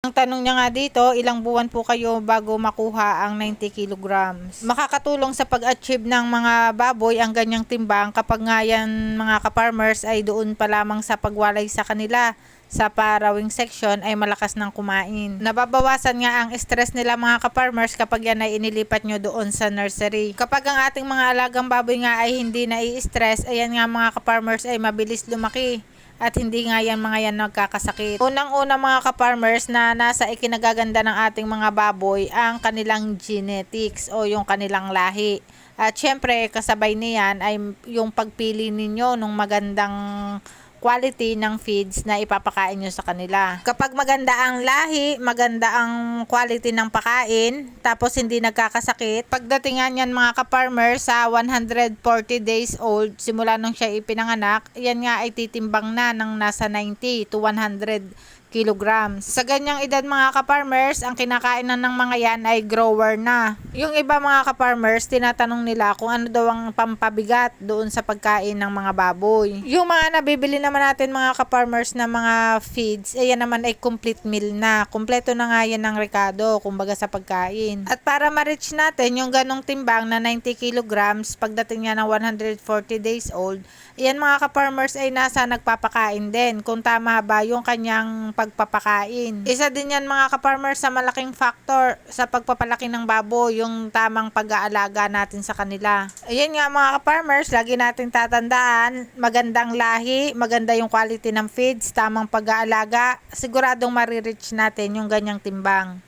Ang tanong niya nga dito, ilang buwan po kayo bago makuha ang 90 kilograms? Makakatulong sa pag-achieve ng mga baboy ang ganyang timbang kapag nga yan mga ka-farmers ay doon pa lamang sa pagwalay sa kanila sa parawing section ay malakas ng kumain. Nababawasan nga ang stress nila mga ka-farmers kapag yan ay inilipat nyo doon sa nursery. Kapag ang ating mga alagang baboy nga ay hindi nai-stress, ayan nga mga ka-farmers ay mabilis lumaki. At hindi nga yan mga yan nagkakasakit. Unang-una mga ka-farmers na nasa ikinagaganda ng ating mga baboy ang kanilang genetics o yung kanilang lahi. At syempre kasabay niyan ay yung pagpili ninyo ng magandang quality ng feeds na ipapakain nyo sa kanila. Kapag maganda ang lahi, maganda ang quality ng pakain, tapos hindi nagkakasakit, pagdatingan yan mga ka-farmer sa 140 days old, simula nung siya ipinanganak, yan nga ay titimbang na ng nasa 90 to 100 kilograms. Sa ganyang edad mga ka-farmers, ang kinakainan ng mga yan ay grower na. Yung iba mga ka-farmers, tinatanong nila kung ano daw ang pampabigat doon sa pagkain ng mga baboy. Yung mga nabibili naman natin mga ka-farmers na mga feeds, ayan naman ay complete meal na. Kompleto na nga yan ng rekado, kumbaga sa pagkain. At para ma-reach natin yung ganong timbang na 90 kilograms, pagdating niya ng 140 days old, ayan mga ka-farmers ay nasa nagpapakain din. Kung tama ba yung kanyang pagpapakain. Isa din yan mga ka-farmers sa malaking factor sa pagpapalaki ng baboy, yung tamang pag-aalaga natin sa kanila. Ayan nga mga ka-farmers, lagi natin tatandaan, magandang lahi, maganda yung quality ng feeds, tamang pag-aalaga, siguradong marireach natin yung ganyang timbang.